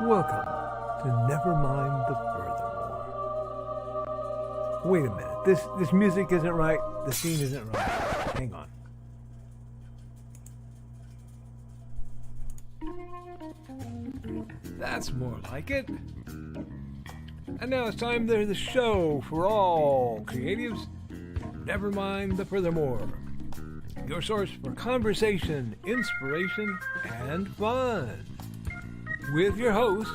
Welcome to Nevermind the Furthermore. Wait a minute, this music isn't right, the scene isn't right. Hang on. That's more like it. And now it's time for the show for all creatives. Nevermind the Furthermore. Your source for conversation, inspiration, and fun. With your host,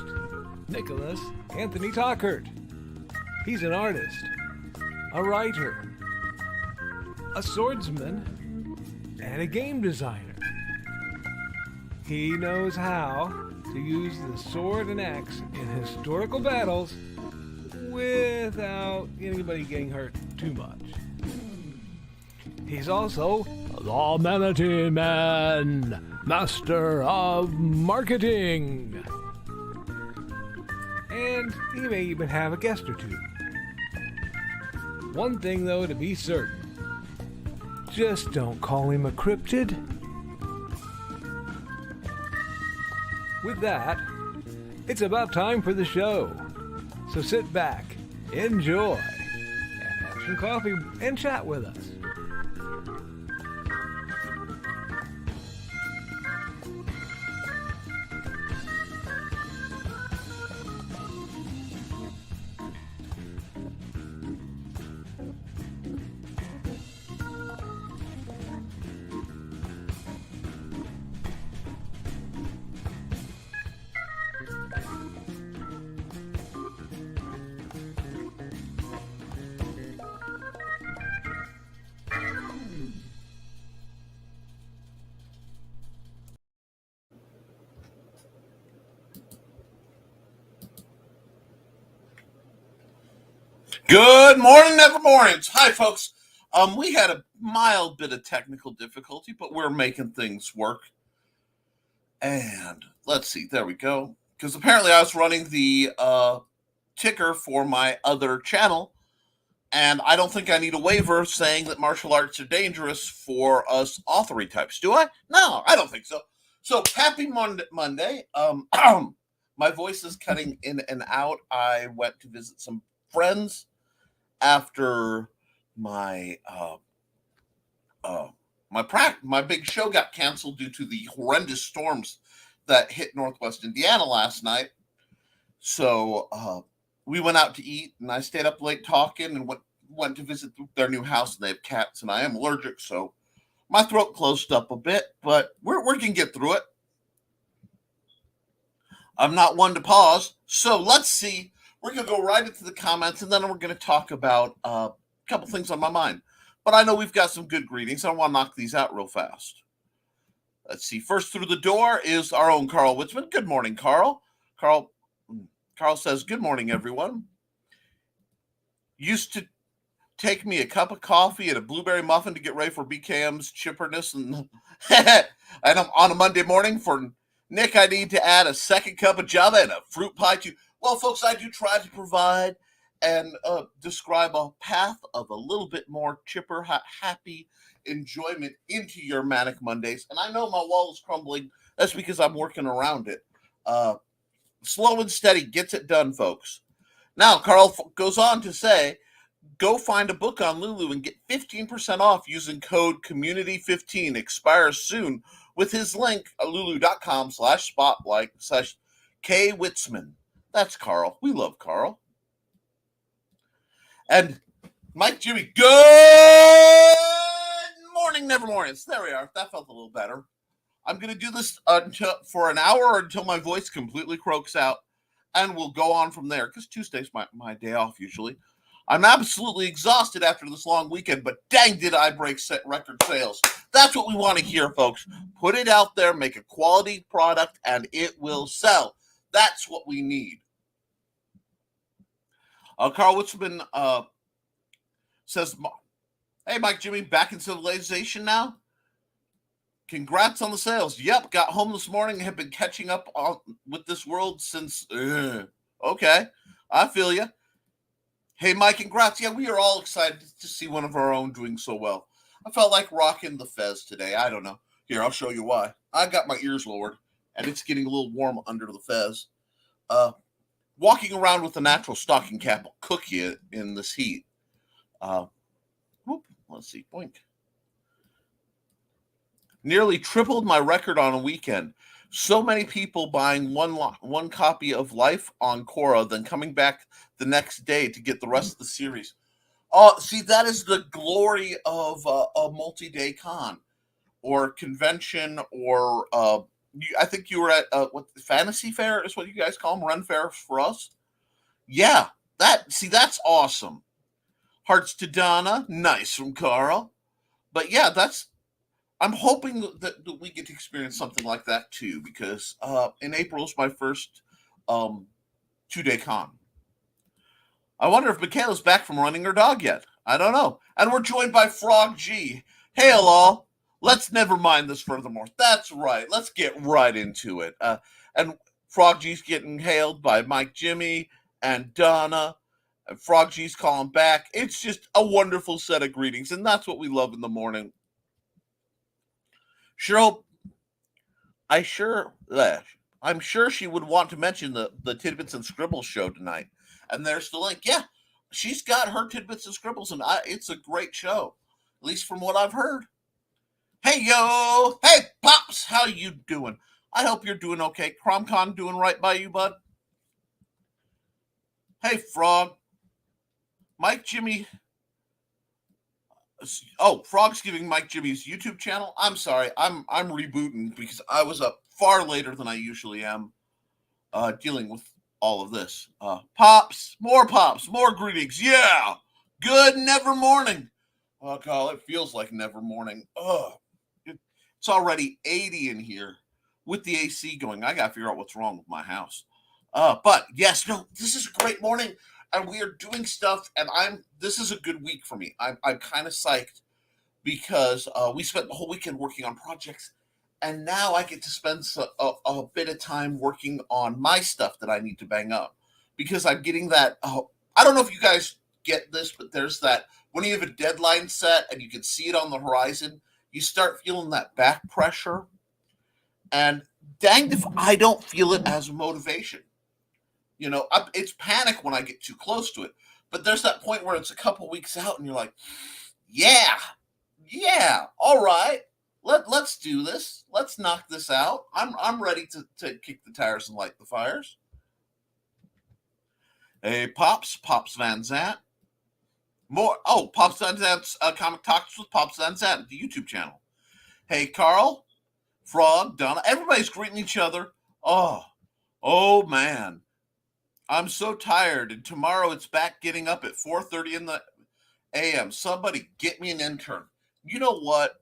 Nicholas Anthony Tockert. He's an artist, a writer, a swordsman, and a game designer. He knows how to use the sword and axe in historical battles without anybody getting hurt too much. He's also the Manatee Man, master of marketing. And he may even have a guest or two. One thing, though, to be certain. Just don't call him a cryptid. With that, it's about time for the show. So sit back, enjoy, and have some coffee and chat with us. Good morning, Nevermornings. Hi, folks. We had a mild bit of technical difficulty, but we're making things work. And let's see, there we go. Because apparently I was running the ticker for my other channel, and I don't think I need a waiver saying that martial arts are dangerous for us authory types. Do I? No, I don't think so. So happy Monday. My voice is cutting in and out. I went to visit some friends after my my big show got canceled due to the horrendous storms that hit Northwest Indiana last night. So we went out to eat, and I stayed up late talking and went to visit their new house. And they have cats, and I am allergic, so my throat closed up a bit, but we can get through it. I'm not one to pause, so let's see. We're going to go right into the comments, and then we're going to talk about a couple things on my mind. But I know we've got some good greetings. I want to knock these out real fast. Let's see. First through the door is our own Carl Witzman. Good morning, Carl. Carl says, good morning, everyone. Used to take me a cup of coffee and a blueberry muffin to get ready for BKM's chipperness. And on a Monday morning for Nick, I need to add a second cup of Java and a fruit pie too. Well, folks, I do try to provide and describe a path of a little bit more chipper, happy enjoyment into your manic Mondays. And I know my wall is crumbling. That's because I'm working around it. Slow and steady gets it done, folks. Now, Carl goes on to say, go find a book on Lulu and get 15% off using code community15. Expires soon with his link at lulu.com/spotlight/K-Witzman. That's Carl. We love Carl. And Mike Jimmy, good morning, Nevermornings. There we are. That felt a little better. I'm going to do this for an hour or until my voice completely croaks out, and we'll go on from there, because Tuesday's my day off usually. I'm absolutely exhausted after this long weekend, but dang did I break record sales. That's what we want to hear, folks. Put it out there, make a quality product, and it will sell. That's what we need. Carl Witzman says, hey, Mike Jimmy, back in civilization now? Congrats on the sales. Yep, got home this morning, have been catching up with this world since... okay, I feel you. Hey, Mike, congrats. Yeah, we are all excited to see one of our own doing so well. I felt like rocking the fez today. I don't know. Here, I'll show you why. I got my ears lowered, and it's getting a little warm under the fez. walking around with a natural stocking cap will cook you in this heat. Let's see, boink. Nearly tripled my record on a weekend. So many people buying one copy of Life on Quora, then coming back the next day to get the rest of the series. See, that is the glory of a multi-day con or convention, or I think you were at what Fantasy Fair is what you guys call them, Ren Fair for us. Yeah, that's awesome. Hearts to Donna, nice from Carl. But yeah, I'm hoping that we get to experience something like that too, because in April is my first 2-day con. I wonder if Michaela's back from running her dog yet. I don't know. And we're joined by Frog G. Hail all. Let's never mind this furthermore. That's right. Let's get right into it. And Frog G's getting hailed by Mike Jimmy and Donna. And Frog G's calling back. It's just a wonderful set of greetings, and that's what we love in the morning. I'm sure she would want to mention the Tidbits and Scribbles show tonight. And there's the link. Yeah, she's got her Tidbits and Scribbles, and it's a great show, at least from what I've heard. Hey, yo! Hey, Pops! How you doing? I hope you're doing okay. CromCon doing right by you, bud? Hey, Frog. Mike Jimmy... Oh, Frog's giving Mike Jimmy's YouTube channel. I'm sorry. I'm rebooting because I was up far later than I usually am dealing with all of this. Pops, more greetings. Yeah. Good never morning. Oh, God, it feels like never morning. It's already 80 in here with the AC going. I got to figure out what's wrong with my house. But yes, no, this is a great morning. And we are doing stuff, and this is a good week for me. I'm kind of psyched because we spent the whole weekend working on projects, and now I get to spend a bit of time working on my stuff that I need to bang up, because I'm getting that. I don't know if you guys get this, but there's that when you have a deadline set and you can see it on the horizon, you start feeling that back pressure, and danged if I don't feel it as motivation. You know, it's panic when I get too close to it. But there's that point where it's a couple weeks out and you're like, yeah, all right, let's do this. Let's knock this out. I'm ready to kick the tires and light the fires. Hey, Pops Van Zant. Pops Van Zant's Comic Talks with Pops Van Zant, the YouTube channel. Hey, Carl, Frog, Donna, everybody's greeting each other. Oh, man. I'm so tired, and tomorrow it's back getting up at 4:30 in the a.m. Somebody get me an intern. You know what?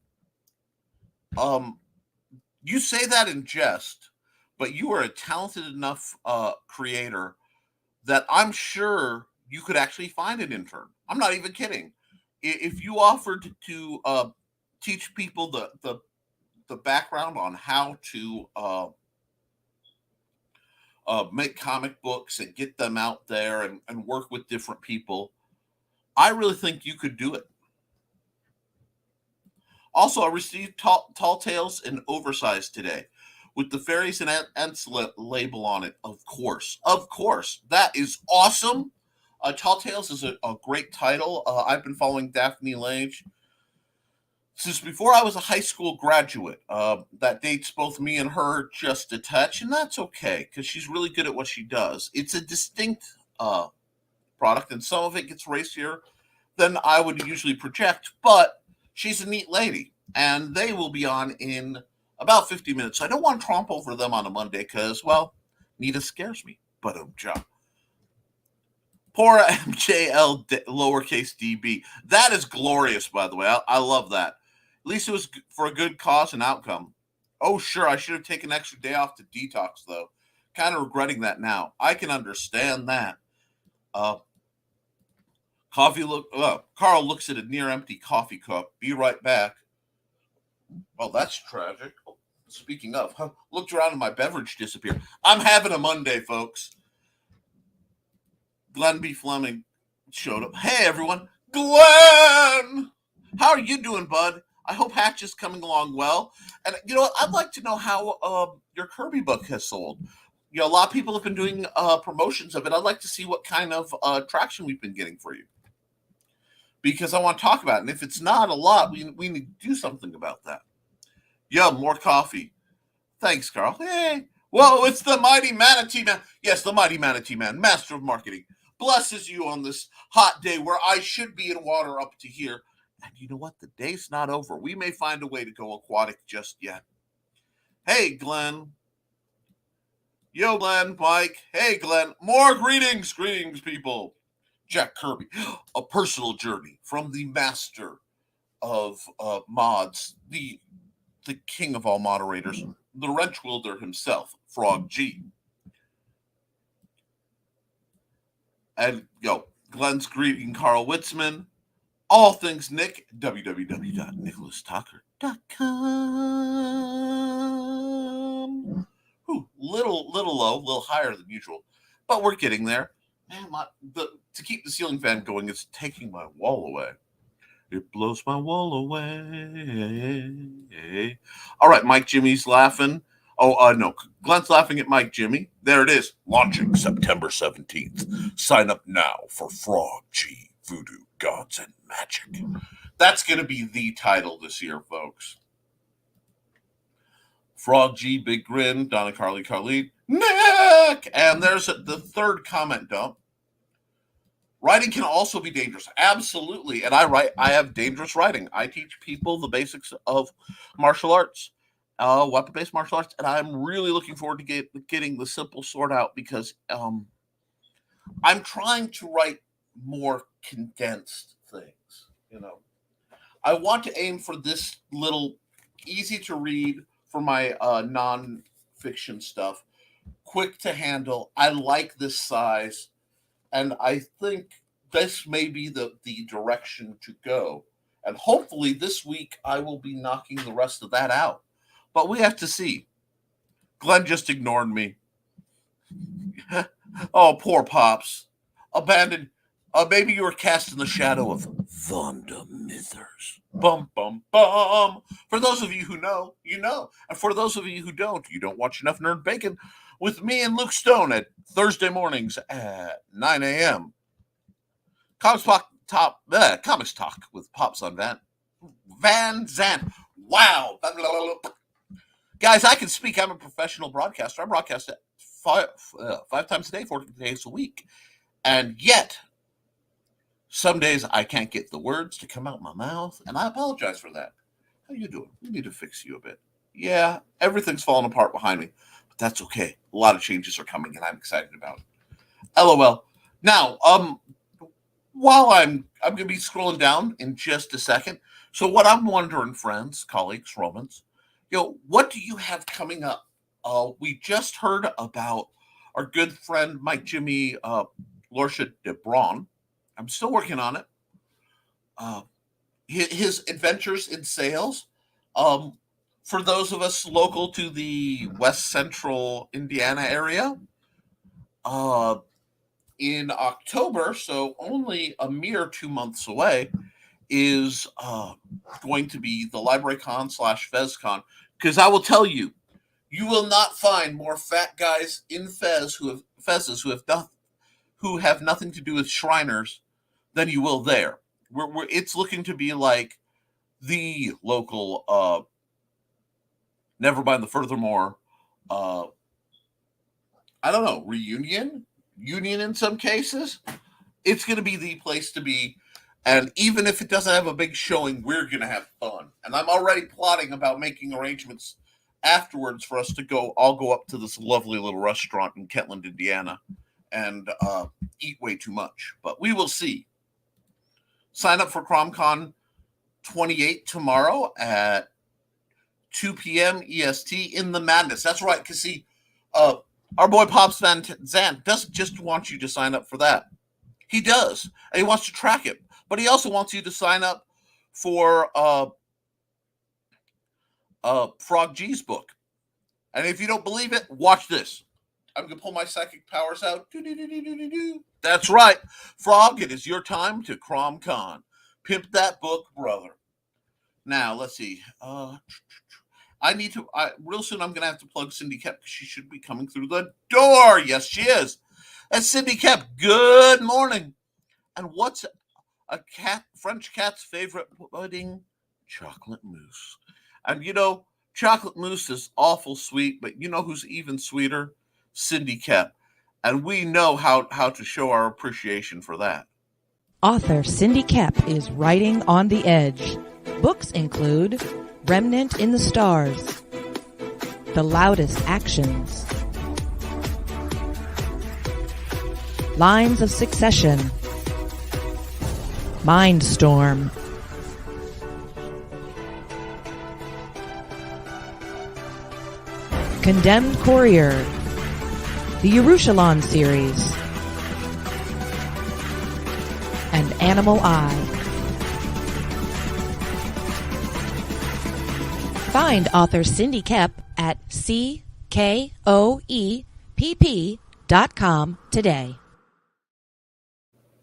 You say that in jest, but you are a talented enough creator that I'm sure you could actually find an intern. I'm not even kidding. If you offered to teach people the background on how to make comic books and get them out there and work with different people, I really think you could do it. Also, I received Tall Tales in oversized today with the Fairies and Ants label on it. Of course. That is awesome. Tall Tales is a great title. I've been following Daphne Lage since before I was a high school graduate. That dates both me and her just a touch, and that's okay because she's really good at what she does. It's a distinct product, and some of it gets racier than I would usually project, but she's a neat lady, and they will be on in about 50 minutes. I don't want to tromp over them on a Monday because, well, Nita scares me, but Poor MJL lowercase db. That is glorious, by the way. I love that. At least it was for a good cause and outcome. Oh, sure, I should have taken an extra day off to detox, though. Kind of regretting that now. I can understand that. Carl looks at a near empty coffee cup. Be right back. Well, that's tragic. Speaking of, looked around and my beverage disappeared. I'm having a Monday, folks. Glenn B. Fleming showed up. Hey, everyone. Glenn! How are you doing, bud? I hope Hatch is coming along well. And, you know what? I'd like to know how your Kirby book has sold. a lot of people have been doing promotions of it. I'd like to see what kind of traction we've been getting for you, because I want to talk about it. And if it's not a lot, we need to do something about that. Yo, more coffee. Thanks, Carl. Hey. Well, it's the Mighty Manatee Man. Yes, the Mighty Manatee Man, master of marketing, blesses you on this hot day where I should be in water up to here. And you know what? The day's not over. We may find a way to go aquatic just yet. Hey, Glenn. Yo, Glenn, Mike. Hey, Glenn. More greetings, people. Jack Kirby, a personal journey from the master of mods, the king of all moderators, the wrench wielder himself, Frog G. And Glenn's greeting Carl Witzman. All things Nick, www.nicholastucker.com. Ooh, little low, a little higher than usual, but we're getting there. Man, to keep the ceiling fan going, it's taking my wall away. It blows my wall away. All right, Mike Jimmy's laughing. Oh, no, Glenn's laughing at Mike Jimmy. There it is. Launching September 17th. Sign up now for Frog G, Voodoo, Gods, and Magic. That's going to be the title this year, folks. Frog G, Big Grin, Donna Carly, Nick! And there's the third comment dump. Writing can also be dangerous. Absolutely. And I have dangerous writing. I teach people the basics of martial arts, weapon-based martial arts, and I'm really looking forward to getting the simple sort out, because I'm trying to write more condensed things. I want to aim for this little easy to read for my non-fiction stuff, quick to handle. I like this size. And I think this may be the direction to go. And hopefully this week I will be knocking the rest of that out. But we have to see. Glenn just ignored me. Oh, poor Pops. Abandoned. Maybe you were cast in the shadow of Vonda Mithers. Bum, bum, bum. For those of you who know, you know. And for those of you who don't, you don't watch enough Nerd Bacon with me and Luke Stone at Thursday mornings at 9 a.m. Comics Talk with Pops on Van Zandt. Wow. Guys, I can speak. I'm a professional broadcaster. I broadcast at five times a day, 14 days a week. And yet, some days I can't get the words to come out my mouth, and I apologize for that. How you doing? We need to fix you a bit. Yeah, everything's falling apart behind me. That's okay. A lot of changes are coming, and I'm excited about it. LOL. Now, while I'm going to be scrolling down in just a second. So what I'm wondering, friends, colleagues, Romans, what do you have coming up? We just heard about our good friend Mike Jimmy Lorsha DeBron. I'm still working on it. His adventures in sales. For those of us local to the West Central Indiana area, in October, so only a mere 2 months away, is going to be the LibraryCon / FezCon. Because I will tell you, you will not find more fat guys in Fez who have nothing to do with Shriners than you will there. It's looking to be like the local Nevermind the Furthermore, I don't know, union in some cases. It's going to be the place to be. And even if it doesn't have a big showing, we're going to have fun. And I'm already plotting about making arrangements afterwards for us to all go up to this lovely little restaurant in Kentland, Indiana, and eat way too much. But we will see. Sign up for CromCon 28 tomorrow at 2 p.m. EST in the Madness. That's right, because see, our boy Pops Van Zandt doesn't just want you to sign up for that. He does, and he wants to track it. But he also wants you to sign up for Frog G's book. And if you don't believe it, watch this. I'm going to pull my psychic powers out. That's right. Frog, it is your time to CromCon. Pimp that book, brother. Now, let's see. real soon I'm going to have to plug Cindy Koepp because she should be coming through the door. Yes, she is. And Cindy Koepp, good morning. And what's a French cat's favorite pudding? Chocolate mousse. And chocolate mousse is awful sweet, but you know who's even sweeter? Cindy Koepp. And we know how to show our appreciation for that. Author Cindy Koepp is writing on the edge. Books include Remnant in the Stars, The Loudest Actions, Lines of Succession, Mindstorm, Condemned Courier, the Yerushalayim series, and Animal Eye. Find author Cindy Koepp at CKOEPP.com today.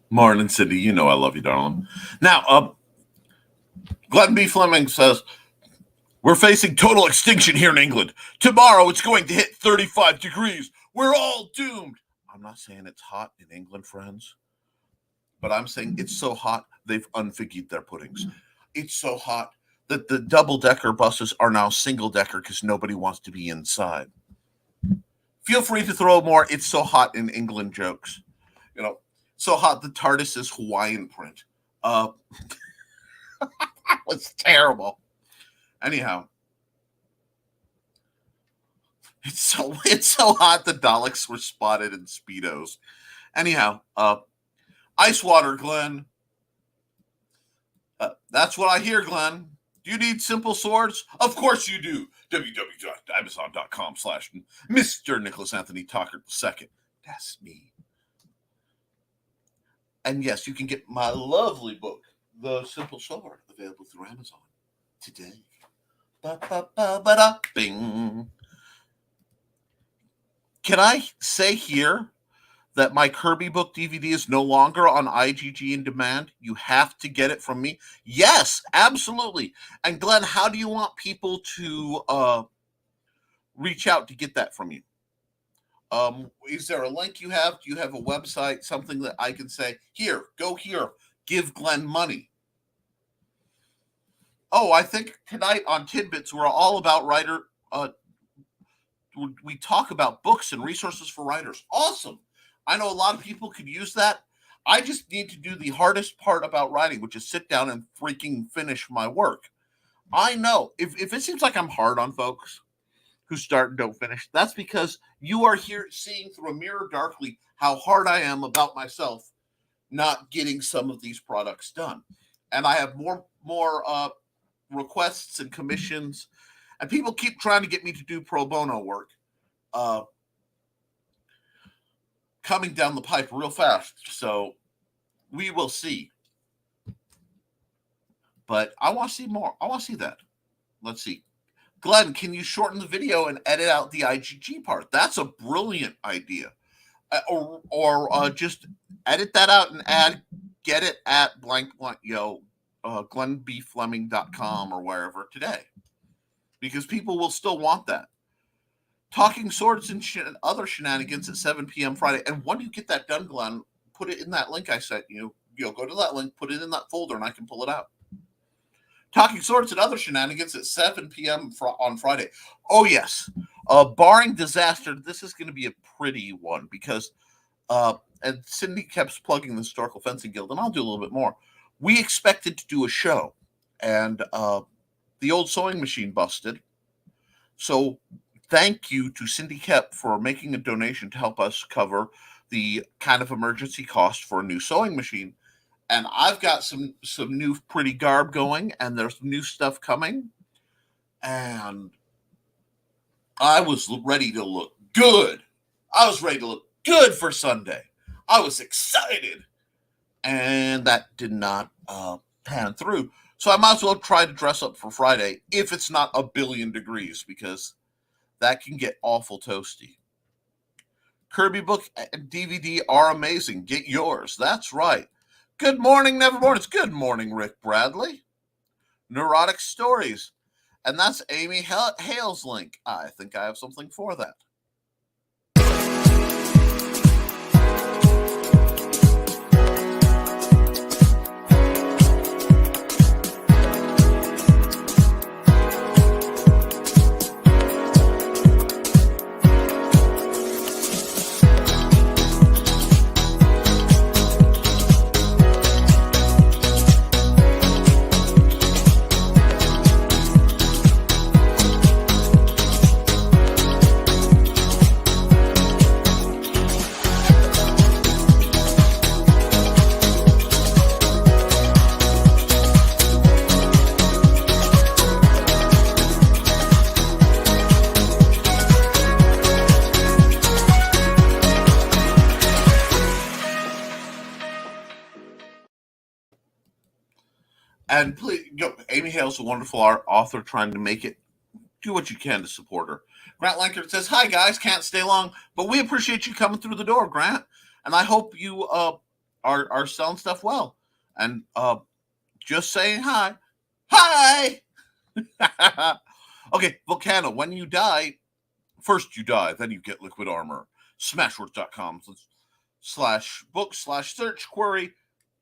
Morning, Cindy. You know I love you, darling. Now, Glenn B. Fleming says, we're facing total extinction here in England. Tomorrow it's going to hit 35 degrees. We're all doomed. I'm not saying it's hot in England, friends, but I'm saying it's so hot they've unfigured their puddings. It's so hot that the double-decker buses are now single-decker because nobody wants to be inside. Feel free to throw more "it's so hot in England" jokes. So hot the TARDIS is Hawaiian print. That was terrible. Anyhow, it's so hot the Daleks were spotted in Speedos. Anyhow, ice water, Glenn. That's what I hear, Glenn. Do you need simple swords? Of course you do. www.amazon.com/Mr. Nicholas Anthony Tockert II. That's me. And yes, you can get my lovely book, The Simple Sword, available through Amazon today. Bing. Can I say here that my Kirby book DVD is no longer on IGG in demand? You have to get it from me. Yes, absolutely. And Glenn, how do you want people to reach out to get that from you? Is there a link you have? Do you have a website, something that I can say, here, go here, give Glenn money? Oh, I think tonight on Tidbits, we're all about writer. We talk about books and resources for writers. Awesome. I know a lot of people could use that. I just need to do the hardest part about writing, which is sit down and freaking finish my work. I know if it seems like I'm hard on folks who start and don't finish, that's because you are here seeing through a mirror darkly how hard I am about myself not getting some of these products done. And I have more requests and commissions, and people keep trying to get me to do pro bono work coming down the pipe real fast. So we will see. But I want to see more. I want to see that. Let's see. Glenn, can you shorten the video and edit out the IGG part? That's a brilliant idea. Or just edit that out and get it at GlennBFleming.com or wherever today. Because people will still want that. Talking swords and other shenanigans at 7 p.m. Friday. And when you get that done, Glenn, put it in that link I sent you. Go to that link, put it in that folder, and I can pull it out. Talking swords and other shenanigans at 7 p.m. on Friday. Oh, yes. Barring disaster, this is going to be a pretty one because, and Cindy kept plugging the Historical Fencing Guild, and I'll do a little bit more. We expected to do a show, and the old sewing machine busted. So thank you to Cindy Koepp for making a donation to help us cover the kind of emergency cost for a new sewing machine. And I've got some new pretty garb going, and there's new stuff coming. And I was ready to look good. I was ready to look good for Sunday. I was excited. And that did not pan through. So I might as well try to dress up for Friday if it's not a billion degrees, because that can get awful toasty. Kirby book and DVD are amazing. Get yours. That's right. Good morning, Nevermore. It's good morning, Rick Bradley. Neurotic Stories. And that's Amy Hale's link. I think I have something for that. And please, Amy Hale's a wonderful author trying to make it. Do what you can to support her. Grant Lankert says, "Hi, guys. Can't stay long, but we appreciate you coming through the door, Grant. And I hope you are selling stuff well. And just saying hi. Hi! Okay, Volcano, when you die, first you die, then you get liquid armor. Smashwords.com/book/search query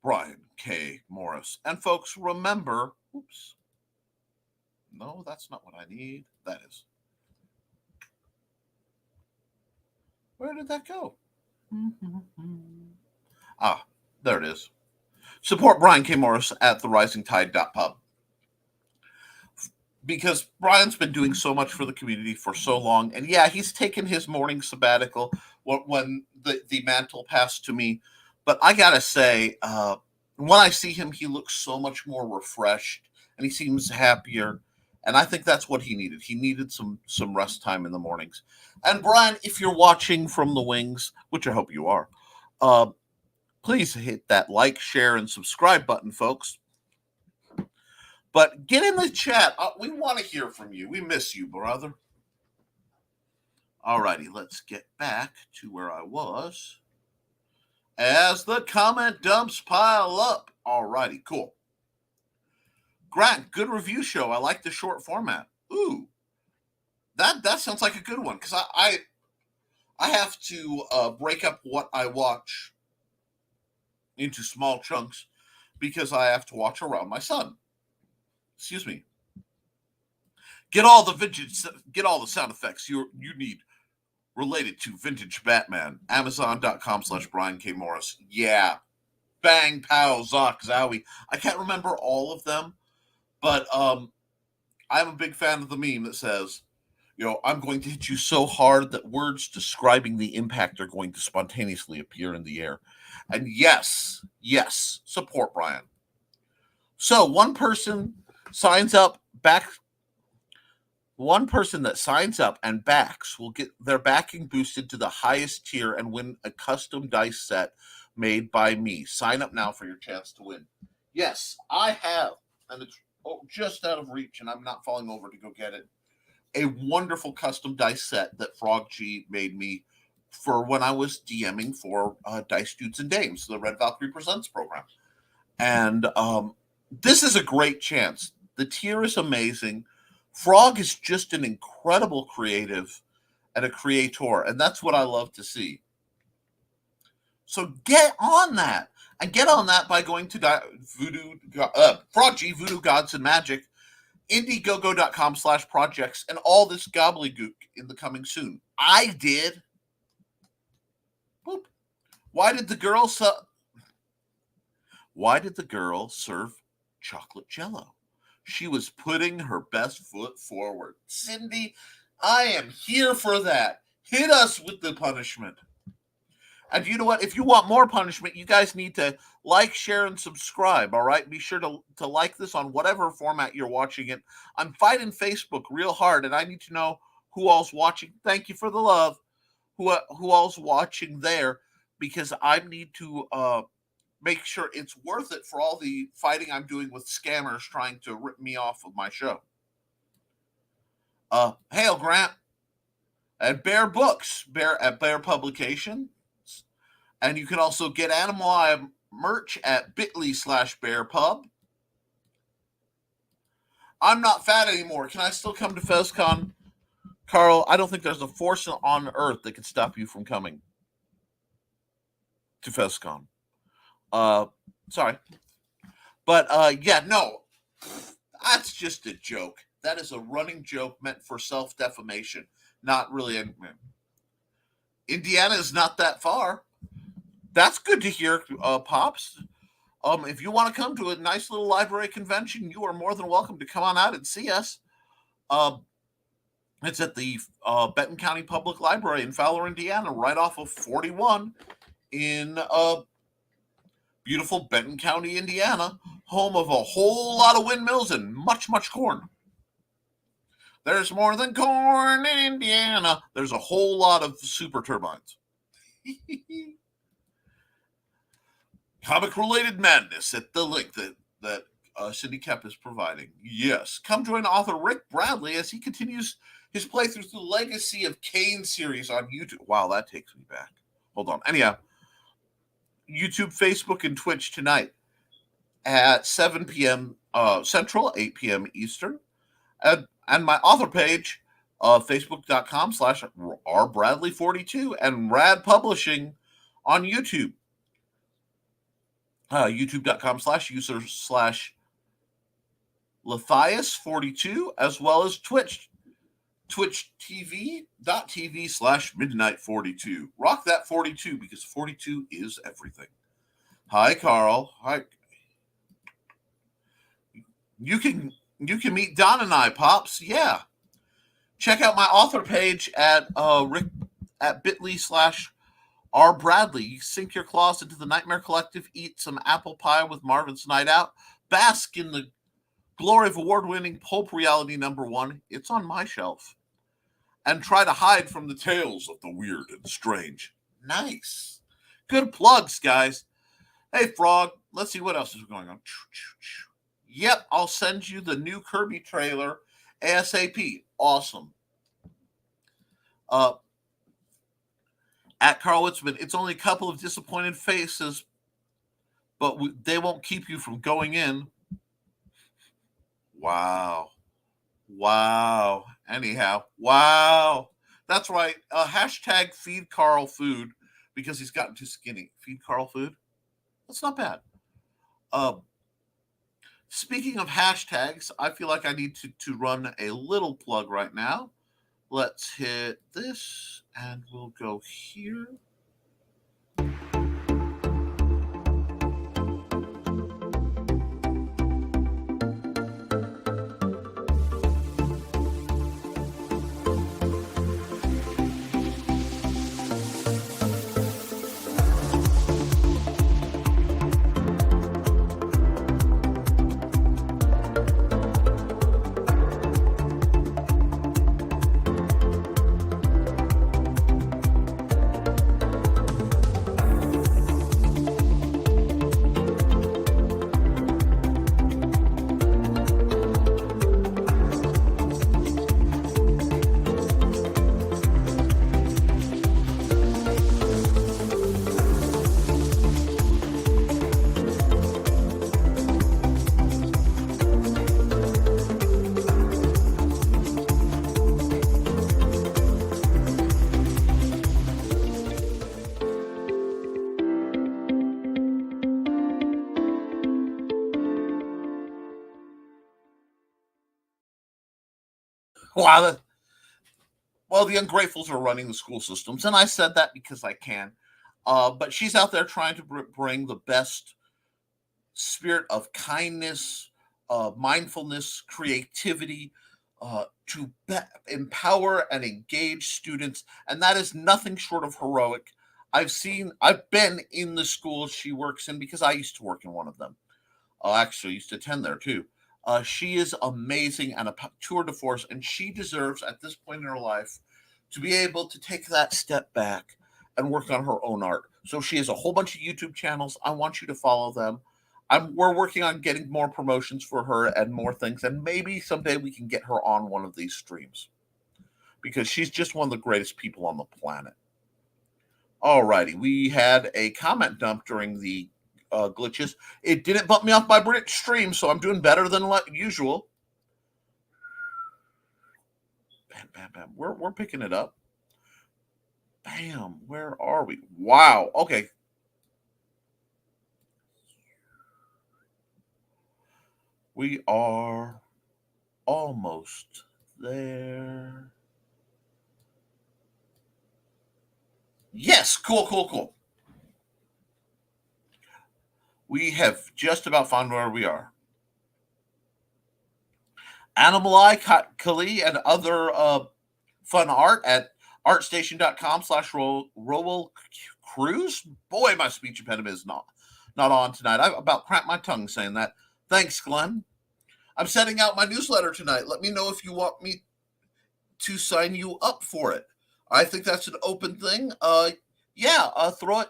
Brian K. Morris. And folks, remember, oops. No, that's not what I need. That is. Where did that go? Ah, there it is. Support Brian K. Morris at the Risingtide.pub. Because Brian's been doing so much for the community for so long. And yeah, he's taken his morning sabbatical when the mantle passed to me. But I got to say, when I see him, he looks so much more refreshed and he seems happier. And I think that's what he needed. He needed some rest time in the mornings. And Brian, if you're watching from the wings, which I hope you are, please hit that like, share, and subscribe button, folks. But get in the chat. We want to hear from you. We miss you, brother. All righty, let's get back to where I was. As the comment dumps pile up. All righty, cool. Grant, good review show. I like the short format. Ooh, that sounds like a good one because I have to break up what I watch into small chunks because I have to watch around my son. Excuse me. Get all the sound effects you need related to vintage Batman. Amazon.com/Brian K. Morris. Yeah. Bang, pow, zock, zowie. I can't remember all of them, but I'm a big fan of the meme that says, I'm going to hit you so hard that words describing the impact are going to spontaneously appear in the air. And yes, support Brian. So one person that signs up and backs will get their backing boosted to the highest tier and win a custom dice set made by me. Sign up now for your chance to win. Yes, I have, and it's just out of reach, and I'm not falling over to go get it. A wonderful custom dice set that Frog G made me for when I was DMing for Dice Dudes and Dames, the Red Valkyrie Presents program. And this is a great chance. The tier is amazing. Frog is just an incredible creative and a creator, and that's what I love to see. So get on that, and get on that by going to Frog G, Voodoo Gods and Magic, Indiegogo.com/projects, and all this gobbledygook in the coming soon. I did. Boop. Why did the girl serve chocolate jello? She was putting her best foot forward. Cindy, I am here for that. Hit us with the punishment. And you know what? If you want more punishment, you guys need to like, share, and subscribe, all right? Be sure to like this on whatever format you're watching it. I'm fighting Facebook real hard, and I need to know who all's watching. Thank you for the love. Who all's watching there, because I need to make sure it's worth it for all the fighting I'm doing with scammers trying to rip me off of my show. Hail, Grant. At Bear Books, at Bear Publication. And you can also get Animal Eye merch at bit.ly/bearpub. I'm not fat anymore. Can I still come to FezCon? Carl, I don't think there's a force on earth that could stop you from coming to FezCon. Sorry. But yeah, no. That's just a joke. That is a running joke meant for self-defamation. Not really. Indiana is not that far. That's good to hear, Pops. If you want to come to a nice little library convention, you are more than welcome to come on out and see us. It's at the Benton County Public Library in Fowler, Indiana, right off of 41 in beautiful Benton County, Indiana, home of a whole lot of windmills and much, much corn. There's more than corn in Indiana. There's a whole lot of super turbines. Comic-related madness at the link that Cindy Koepp is providing. Yes. Come join author Rick Bradley as he continues his playthrough through the Legacy of Kain series on YouTube. Wow, that takes me back. Hold on. Anyhow, YouTube, Facebook, and Twitch tonight at 7 p.m. Central, 8 p.m. Eastern. And my author page, facebook.com/rbradley42 and Rad Publishing on YouTube. youtube.com/user/Lathias42, as well as Twitch. twitch.tv.tv/midnight42. Rock that 42 because 42 is everything. Hi, Carl. Hi. You can meet Don and I, Pops. Yeah. Check out my author page at Rick at bit.ly/rbradley. You sink your claws into the Nightmare Collective, eat some apple pie with Marvin's Night Out, bask in the glory of award-winning pulp reality #1. It's on my shelf. And try to hide from the tales of the weird and strange. Nice. Good plugs, guys. Hey, Frog, let's see what else is going on. Yep, I'll send you the new Kirby trailer ASAP. Awesome. At Carl Witzman, it's only a couple of disappointed faces, but they won't keep you from going in. Wow. Anyhow, wow. That's right. Hashtag feed Carl food because he's gotten too skinny. Feed Carl food? That's not bad. Speaking of hashtags, I feel like I need to run a little plug right now. Let's hit this and we'll go here. Wow. Well, the Ungratefuls are running the school systems, and I said that because I can. But she's out there trying to bring the best spirit of kindness, mindfulness, creativity to empower and engage students, and that is nothing short of heroic. I've been in the schools she works in because I used to work in one of them. Actually, used to attend there too. She is amazing and a tour de force, and she deserves at this point in her life to be able to take that step back and work on her own art. So she has a whole bunch of YouTube channels. I want you to follow them. We're working on getting more promotions for her and more things, and maybe someday we can get her on one of these streams because she's just one of the greatest people on the planet. Alrighty, we had a comment dump during the glitches. It didn't bump me off my British stream, so I'm doing better than usual. Bam, bam, bam. We're picking it up. Bam. Where are we? Wow. Okay. We are almost there. Yes. Cool, cool, cool. We have just about found where we are. Animali, Kali, and other fun art at artstation.com/Roll Cruise. Boy, my speech impediment is not on tonight. I about cracked my tongue saying that. Thanks, Glenn. I'm sending out my newsletter tonight. Let me know if you want me to sign you up for it. I think that's an open thing. Throw it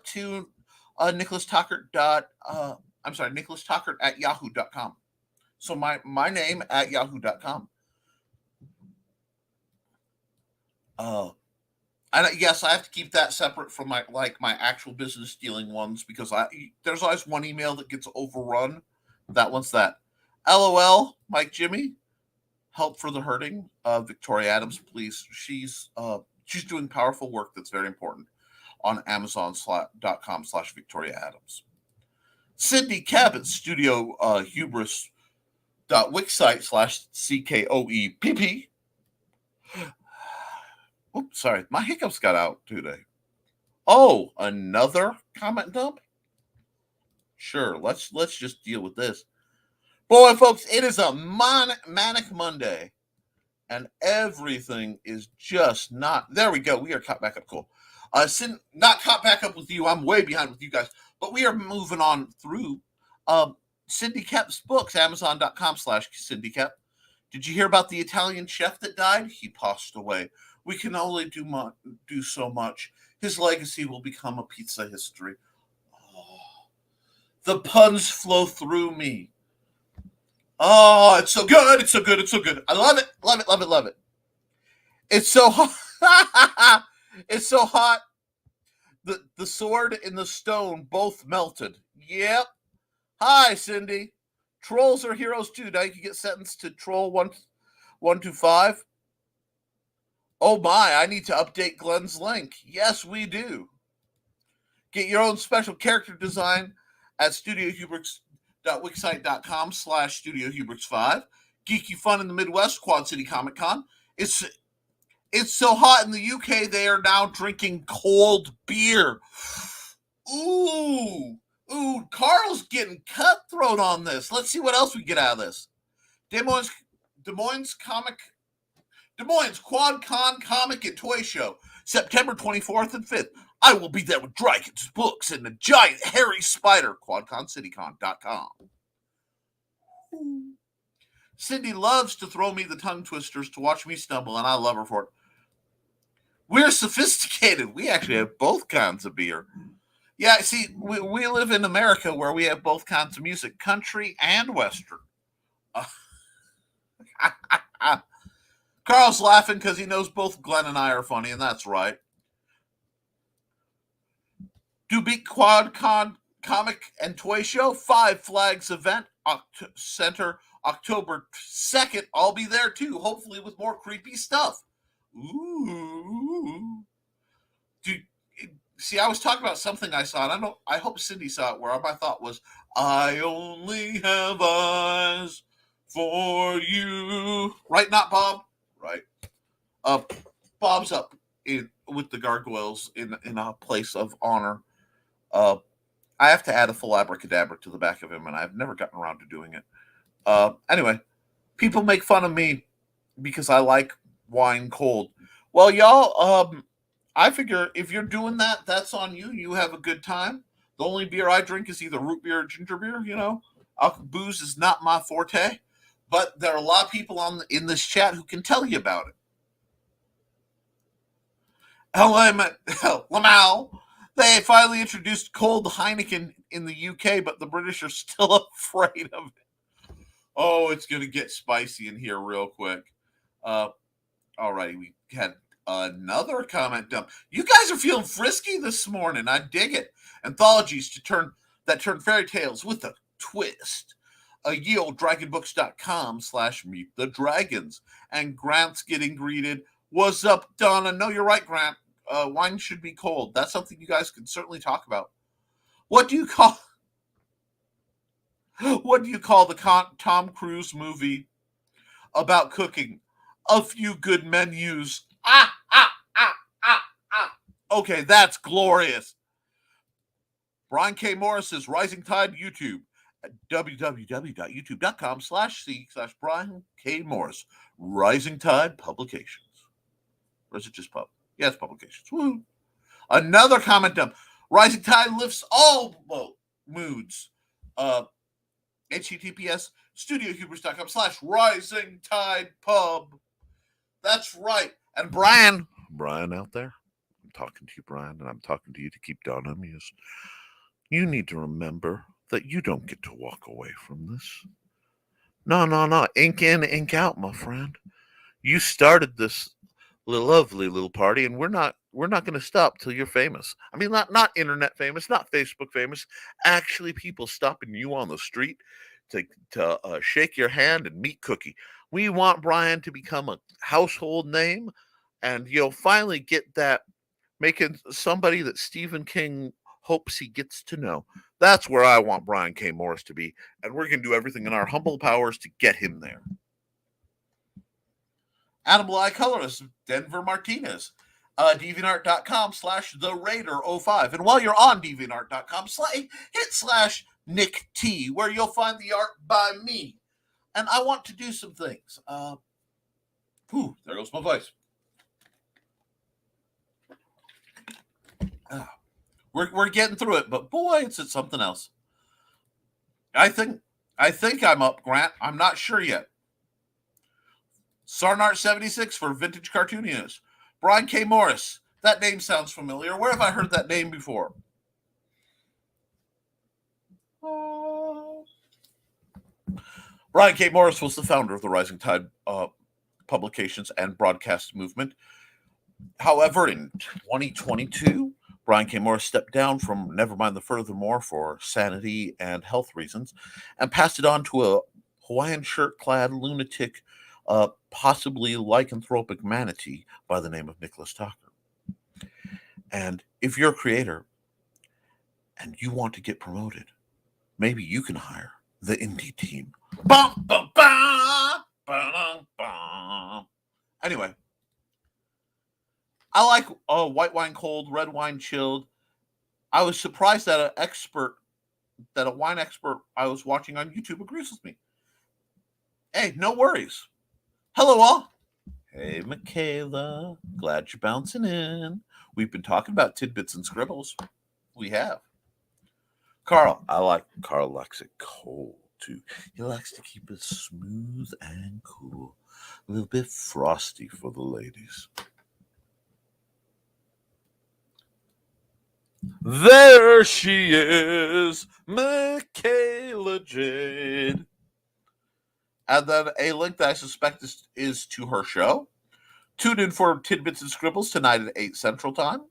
to Nicholas Tockert. Nicholas Tockert at yahoo.com. So my name at yahoo.com. And yes, I have to keep that separate from my actual business dealing ones because there's always one email that gets overrun. That one's that. LOL, Mike Jimmy, help for the hurting. Victoria Adams, please. She's doing powerful work that's very important on Amazon.com/Victoria Adams. Cindy Cabot, Studio Hubris.wixsite/CKOEPP. Oops, sorry, my hiccups got out today. Oh, another comment dump? Sure, let's just deal with this. Boy, folks, it is a manic Monday, and everything is just not. There we go. We are caught back up. Cool. Not caught back up with you. I'm way behind with you guys, but we are moving on through Cindy Koepp's books. Amazon.com/Cindy Koepp. Did you hear about the Italian chef that died? He passed away. We can only do so much. His legacy will become a pizza history. Oh, the puns flow through me. Oh, it's so good. It's so good. It's so good. I love it. Love it. Love it. Love it. It's so hot. It's so hot. The sword and the stone both melted. Yep. Hi, Cindy. Trolls are heroes too. Now you can get sentenced to troll 125. Oh my, I need to update Glenn's link. Yes, we do. Get your own special character design at studiohubris.wixsite.com/studiohubris5. Geeky fun in the Midwest, Quad City Comic Con. It's so hot in the UK, they are now drinking cold beer. Ooh, Carl's getting cutthroat on this. Let's see what else we get out of this. Des Moines QuadCon Comic and Toy Show, September 24th and 5th. I will be there with dragons, books, and a giant hairy spider. QuadConCityCon.com. Cindy loves to throw me the tongue twisters to watch me stumble, and I love her for it. We're sophisticated. We actually have both kinds of beer. Yeah, see, we live in America where we have both kinds of music, country and Western. Carl's laughing because he knows both Glenn and I are funny, and that's right. Dubeat QuadCon Comic and Toy Show, Five Flags event, Center, October 2nd. I'll be there too, hopefully with more creepy stuff. Ooh. See, I was talking about something I saw, and I hope Cindy saw it, where my thought was, I only have eyes for you. Right, not Bob? Right. Bob's up with the gargoyles in a place of honor. I have to add a full abracadabra to the back of him, and I've never gotten around to doing it. Anyway, people make fun of me because I like wine cold. Well, y'all, I figure if you're doing that, that's on you. You have a good time. The only beer I drink is either root beer or ginger beer. Booze is not my forte. But there are a lot of people in this chat who can tell you about it. Lamau. They finally introduced cold Heineken in the UK, but the British are still afraid of it. Oh, it's going to get spicy in here real quick. All right, we had another comment dump. You guys are feeling frisky this morning. I dig it. Anthologies that turn fairy tales with a twist. YeOldDragonBooks.com/Meet the Dragons. And Grant's getting greeted What's up, Donna? No, you're right, Grant. Wine should be cold. That's something you guys can certainly talk about. What do you call the Tom Cruise movie about cooking? A Few Good Menus. Okay, that's glorious. Brian K. Morris's Rising Tide YouTube at www.youtube.com/c/Brian K. Morris. Rising Tide Publications. Or is it just pub? Yeah, it's publications. Woo. Another comment dump. Rising Tide lifts all moods. HTTPS studiohubris.com/risingtide.pub. That's right. And Brian out there, I'm talking to you, Brian, and I'm talking to you to keep Donna amused. You need to remember that you don't get to walk away from this. No. Ink in, ink out, my friend. You started this lovely little party, and we're not going to stop till you're famous. I mean, not internet famous, not Facebook famous. Actually, people stopping you on the street to shake your hand and meet Cookie. We want Brian to become a household name, and you'll finally get that, making somebody that Stephen King hopes he gets to know. That's where I want Brian K. Morris to be, and we're going to do everything in our humble powers to get him there. Animal Eye Colorist, Denver Martinez, DeviantArt.com/TheRaider05. And while you're on DeviantArt.com, hit /Nick T, where you'll find the art by me. And I want to do some things. There goes my voice. We're getting through it, but boy, it's something else. I think I'm up, Grant. I'm not sure yet. Sarnart76 for Vintage Cartoonist. Brian K. Morris. That name sounds familiar. Where have I heard that name before? Brian K. Morris was the founder of the Rising Tide publications and broadcast movement. However, in 2022, Brian K. Morris stepped down from Nevermind the Furthermore for sanity and health reasons and passed it on to a Hawaiian shirt-clad lunatic, possibly lycanthropic manatee by the name of Nicholas Tockert. And if you're a creator and you want to get promoted, maybe you can hire the indie team. Anyway, I like white wine cold, red wine chilled. I was surprised that a wine expert I was watching on YouTube agrees with me. Hey, no worries. Hello, all. Hey, Michaela. Glad you're bouncing in. We've been talking about tidbits and scribbles. We have. Carl likes it cold, too. He likes to keep it smooth and cool. A little bit frosty for the ladies. There she is, Michaela Jade. And then a link that I suspect is to her show. Tune in for Tidbits and Scribbles tonight at 8 Central Time.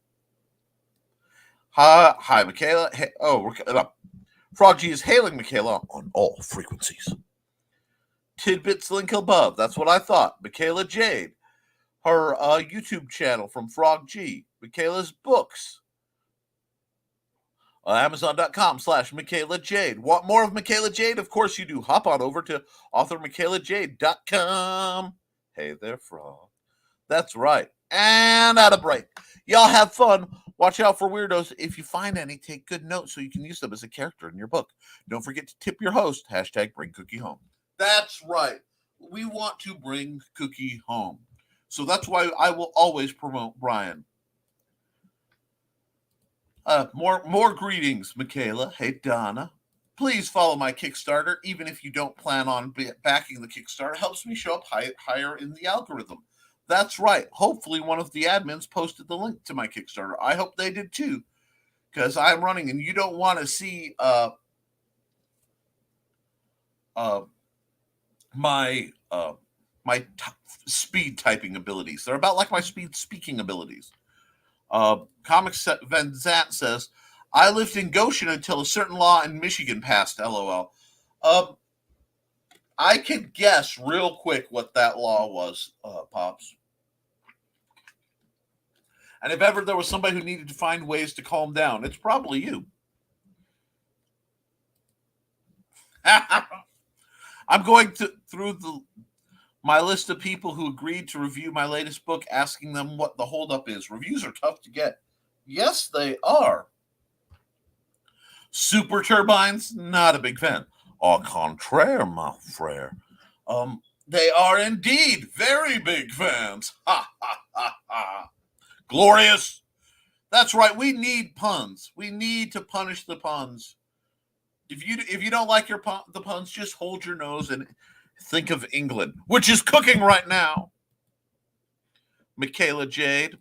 Hi, Michaela. Hey, Frog G is hailing Michaela on all frequencies. Tidbits link above. That's what I thought. Michaela Jade. Her YouTube channel from Frog G. Michaela's books. Amazon.com/Michaela Jade. Want more of Michaela Jade? Of course you do. Hop on over to authormichaelajade.com. Hey there, Frog. That's right. And out of break. Y'all have fun. Watch out for weirdos. If you find any, take good notes so you can use them as a character in your book. Don't forget to tip your host. #BringCookieHome. That's right. We want to bring Cookie home. So that's why I will always promote Brian. More greetings, Michaela. Hey, Donna. Please follow my Kickstarter, even if you don't plan on backing the Kickstarter. It helps me show up higher in the algorithm. That's right. Hopefully one of the admins posted the link to my Kickstarter. I hope they did too, because I'm running, and you don't want to see my speed typing abilities. They're about like my speed speaking abilities. Comics Van Zant says, I lived in Goshen until a certain law in Michigan passed, LOL. I can guess real quick what that law was, Pops. And if ever there was somebody who needed to find ways to calm down, it's probably you. I'm going through my list of people who agreed to review my latest book, asking them what the holdup is. Reviews are tough to get. Yes, they are. Super Turbines, not a big fan. Au contraire, mon frère. They are indeed very big fans. Ha, ha, ha, ha. Glorious. That's right. We need puns. We need to punish the puns. If you don't like the puns, just hold your nose and think of England, which is cooking right now. Michaela Jade.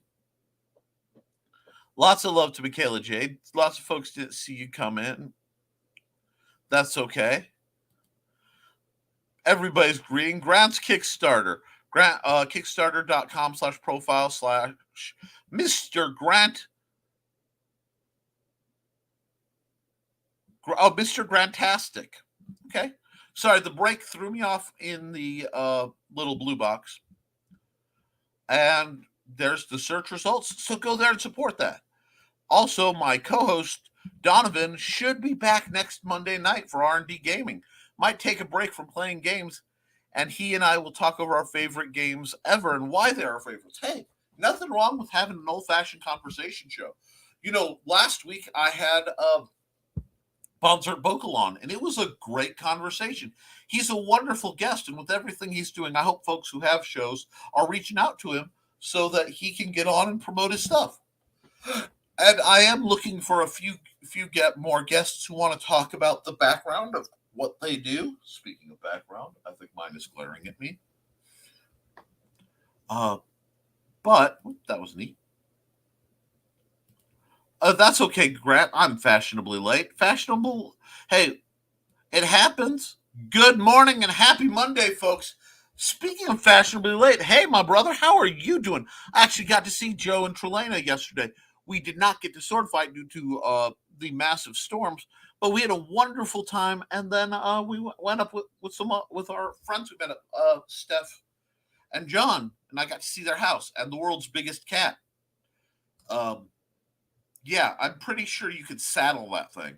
Lots of love to Michaela Jade. Lots of folks didn't see you come in. That's everybody's greeting. Grant's Kickstarter. Kickstarter.com/profile/Mr. Grant. Oh, Mr. Grantastic. Okay. Sorry, the break threw me off in the little blue box. And there's the search results. So go there and support that. Also, my co-host, Donovan, should be back next Monday night for R&D Gaming. Might take a break from playing games, and he and I will talk over our favorite games ever and why they're our favorites. Hey, nothing wrong with having an old-fashioned conversation show. Last week I had Bonzert Bokel on, and it was a great conversation. He's a wonderful guest, and with everything he's doing, I hope folks who have shows are reaching out to him so that he can get on and promote his stuff. And I am looking for a few more guests who want to talk about the background of what they do. Speaking of background, I think mine is glaring at me. But that was neat. That's okay, Grant. I'm fashionably late. Fashionable. Hey, it happens. Good morning and happy Monday, folks. Speaking of fashionably late, hey, my brother, how are you doing? I actually got to see Joe and Trelena yesterday. We did not get to sword fight due to the massive storms, but we had a wonderful time. And then we went up with our friends we met up, Steph and John, and I got to see their house and the world's biggest cat. Yeah, I'm pretty sure you could saddle that thing.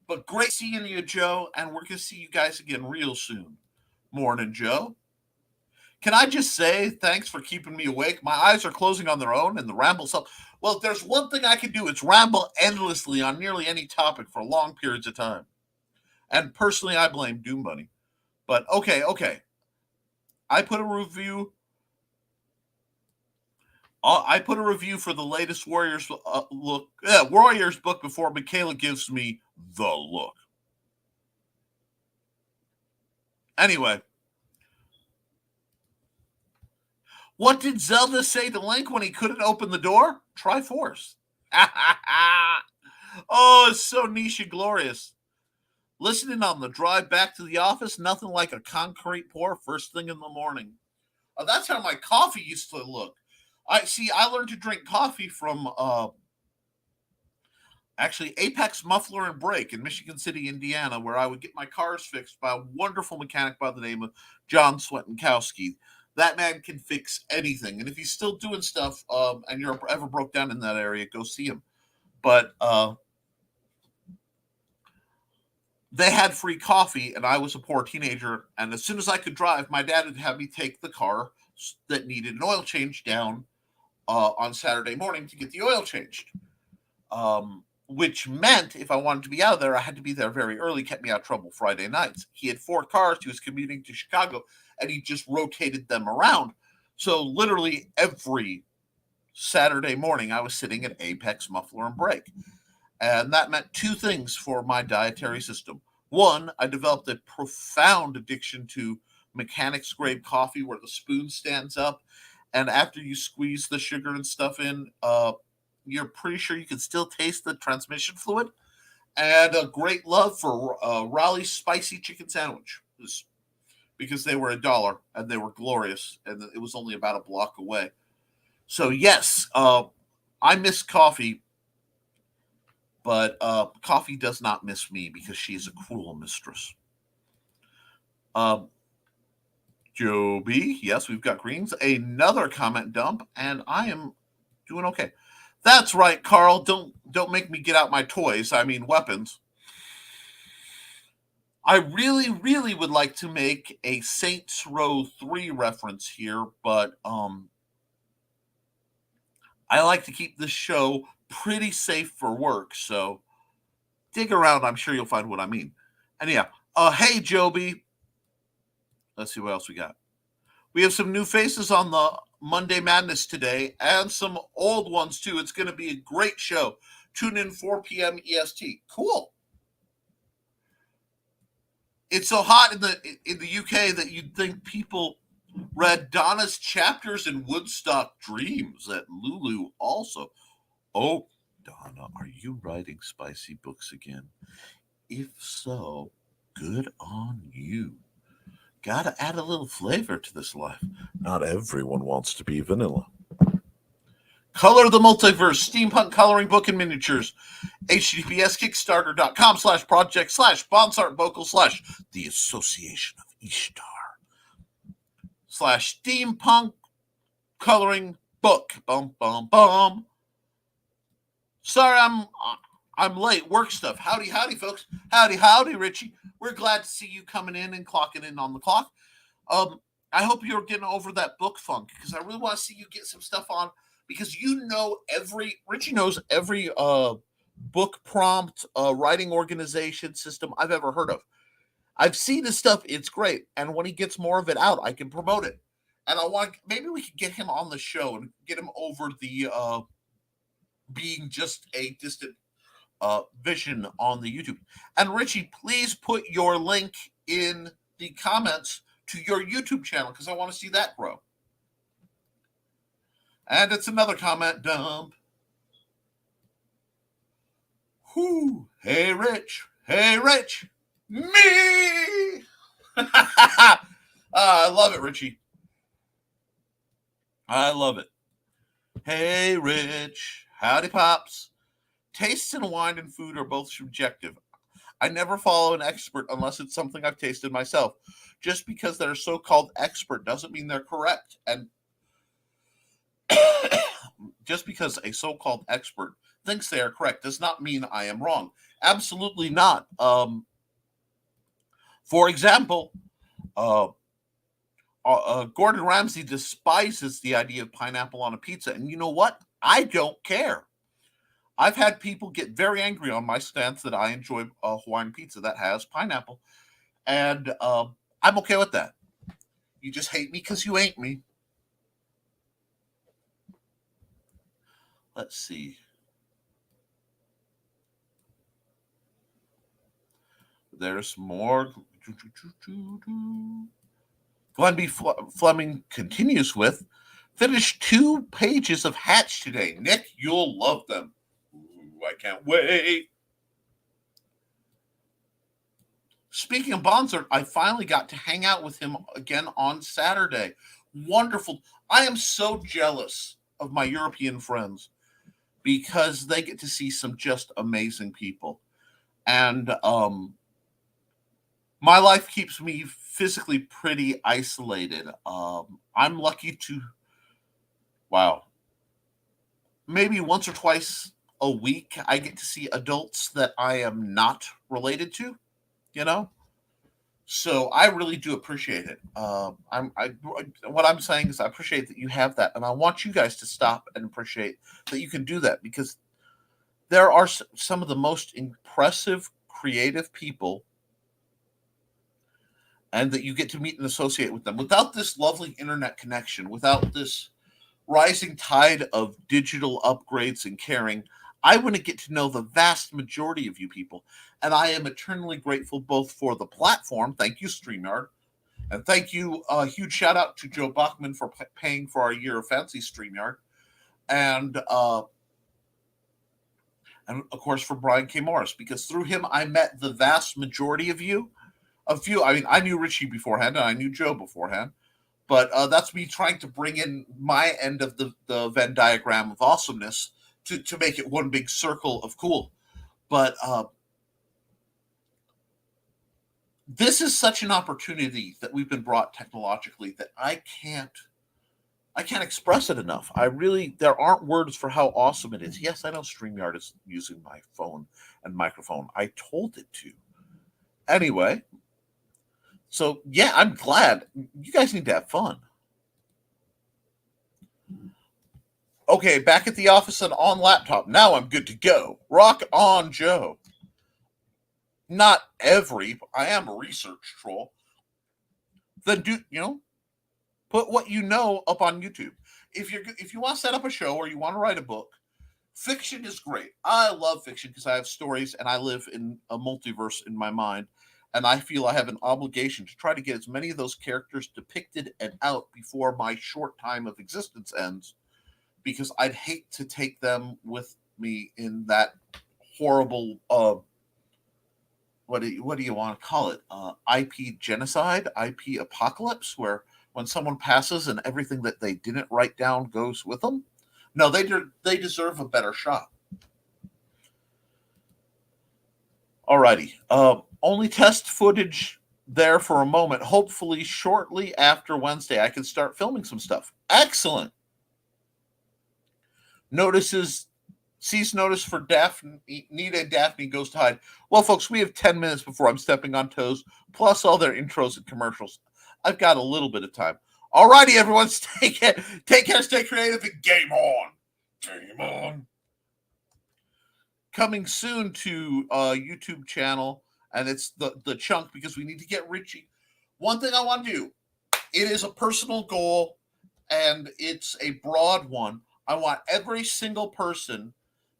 But great seeing you, Joe, and we're going to see you guys again real soon. Morning, Joe. Can I just say thanks for keeping me awake? My eyes are closing on their own, and the ramble's up. Well, if there's one thing I can do, it's ramble endlessly on nearly any topic for long periods of time. And personally, I blame Doom Bunny. But okay. I put a review for the latest Warriors Warriors book before Michaela gives me the look. Anyway, what did Zelda say to Link when he couldn't open the door? Try Force. Oh, it's so niche and glorious. Listening on the drive back to the office, nothing like a concrete pour first thing in the morning. Oh, that's how my coffee used to look. I learned to drink coffee from actually Apex Muffler and Brake in Michigan City, Indiana, where I would get my cars fixed by a wonderful mechanic by the name of John Swetenkowski. That man can fix anything. And if he's still doing stuff and you're ever broke down in that area, go see him. But they had free coffee, and I was a poor teenager. And as soon as I could drive, my dad would have me take the car that needed an oil change down on Saturday morning to get the oil changed. Which meant if I wanted to be out of there, I had to be there very early, kept me out of trouble Friday nights. He had 4 cars. He was commuting to Chicago, and he just rotated them around. So literally every Saturday morning, I was sitting at Apex Muffler and Brake. And that meant 2 things for my dietary system. One, I developed a profound addiction to mechanics grade coffee where the spoon stands up. And after you squeeze the sugar and stuff in, you're pretty sure you can still taste the transmission fluid. And a great love for Raleigh's spicy chicken sandwich because they were $1 and they were glorious. And it was only about a block away. So yes, I miss coffee. But coffee does not miss me because she is a cruel mistress. Joe B, yes, we've got greens. Another comment dump, and I am doing okay. That's right, Carl. Don't make me get out my toys. I mean weapons. I really, really would like to make a Saints Row 3 reference here, but I like to keep this show pretty safe for work, so dig around. I'm sure you'll find what I mean. And yeah, hey, Joby. Let's see what else we got. We have some new faces on the Monday Madness today and some old ones too. It's going to be a great show. Tune in 4 p.m. EST. Cool. It's so hot in the UK that you'd think people read Donna's chapters in Woodstock Dreams at Lulu also. Oh, Donna, are you writing spicy books again? If so, good on you. Gotta add a little flavor to this life. Not everyone wants to be vanilla. Color the Multiverse, steampunk coloring book and miniatures. HTTPS Kickstarter.com/project/Bonsart Vocal /The Association of Ishtar /steampunk coloring book. Bum bum bum. Sorry, I'm late. Work stuff. Howdy, folks. Howdy, Richie. We're glad to see you coming in and clocking in on the clock. I hope you're getting over that book funk because I really want to see you get some stuff on because Richie knows every book prompt writing organization system I've ever heard of. I've seen his stuff. It's great. And when he gets more of it out, I can promote it. And maybe we could get him on the show and get him over the being just a distant vision on the YouTube. And Richie, please put your link in the comments to your YouTube channel because I want to see that grow. And it's another comment dump. Whoo, hey Rich, me. I love it, Richie. I love it. Hey Rich, howdy pops. Tastes in wine and food are both subjective. I never follow an expert unless it's something I've tasted myself. Just because they're so-called expert doesn't mean they're correct. And just because a so-called expert thinks they are correct does not mean I am wrong. Absolutely not. For example, Gordon Ramsay despises the idea of pineapple on a pizza. And you know what? I don't care. I've had people get very angry on my stance that I enjoy Hawaiian pizza that has pineapple. And I'm okay with that. You just hate me because you ain't me. Let's see. There's more. Glenn B. Fleming continues with, finished 2 pages of Hatch today. Nick, you'll love them. Ooh, I can't wait. Speaking of Bonsart, I finally got to hang out with him again on Saturday. Wonderful. I am so jealous of my European friends because they get to see some just amazing people. And my life keeps me physically pretty isolated. I'm lucky to, maybe once or twice a week, I get to see adults that I am not related to, So I really do appreciate it. What I'm saying is I appreciate that you have that. And I want you guys to stop and appreciate that you can do that because there are some of the most impressive, creative people and that you get to meet and associate with them. Without this lovely internet connection, without this rising tide of digital upgrades and caring, I wouldn't get to know the vast majority of you people. And I am eternally grateful both for the platform. Thank you, StreamYard. And thank you, a huge shout out to Joe Bachman for paying for our year of fancy StreamYard. And of course, for Brian K. Morris, because through him, I met the vast majority of you. I mean, I knew Richie beforehand and I knew Joe beforehand, but that's me trying to bring in my end of the Venn diagram of awesomeness to make it one big circle of cool. But this is such an opportunity that we've been brought technologically that I can't I can't express it enough. There aren't words for how awesome it is. Yes, I know StreamYard is using my phone and microphone. I told it to. Anyway, so yeah, I'm glad. You guys need to have fun. Okay, back at the office and on laptop. Now I'm good to go. Rock on, Joe. Not I am a research troll. Then put what you know up on YouTube. If you want to set up a show or you want to write a book, fiction is great. I love fiction because I have stories and I live in a multiverse in my mind. And I feel I have an obligation to try to get as many of those characters depicted and out before my short time of existence ends, because I'd hate to take them with me in that horrible what do you want to call it? IP genocide, IP apocalypse, where when someone passes and everything that they didn't write down goes with them. No, they deserve a better shot. Alrighty. Only test footage there for a moment. Hopefully, shortly after Wednesday, I can start filming some stuff. Excellent. Cease notice for Daphne. Nita and Daphne goes to hide. Well, folks, we have 10 minutes before I'm stepping on toes, plus all their intros and commercials. I've got a little bit of time. Alrighty, everyone, take care, stay creative, and game on. Game on. Coming soon to a YouTube channel, and it's the chunk, because we need to get Richie. One thing I want to do, it is a personal goal, and it's a broad one. I want every single person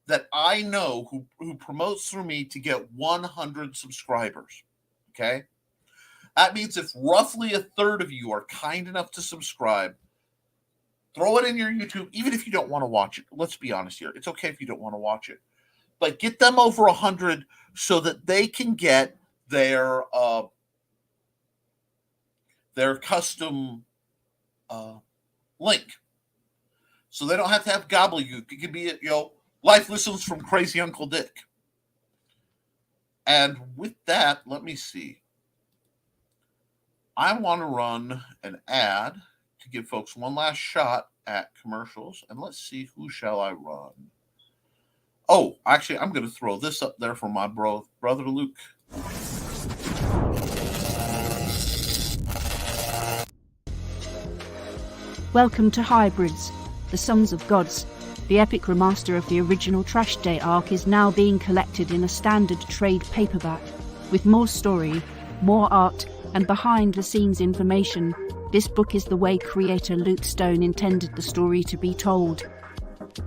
that I know who promotes through me to get 100 subscribers. Okay? That means if roughly a third of you are kind enough to subscribe, throw it in your YouTube, even if you don't want to watch it. Let's be honest here. It's okay if you don't want to watch it. But get them over 100 so that they can get their custom link. So they don't have to have gobbledygook. It could be, Life Listens from Crazy Uncle Dick. And with that, let me see. I want to run an ad to give folks one last shot at commercials. And let's see, who shall I run? Oh, actually, I'm going to throw this up there for my brother Luke. Welcome to Hybrids, the Sons of Gods. The epic remaster of the original Trash Day arc is now being collected in a standard trade paperback. With more story, more art, and behind-the-scenes information, this book is the way creator Luke Stone intended the story to be told.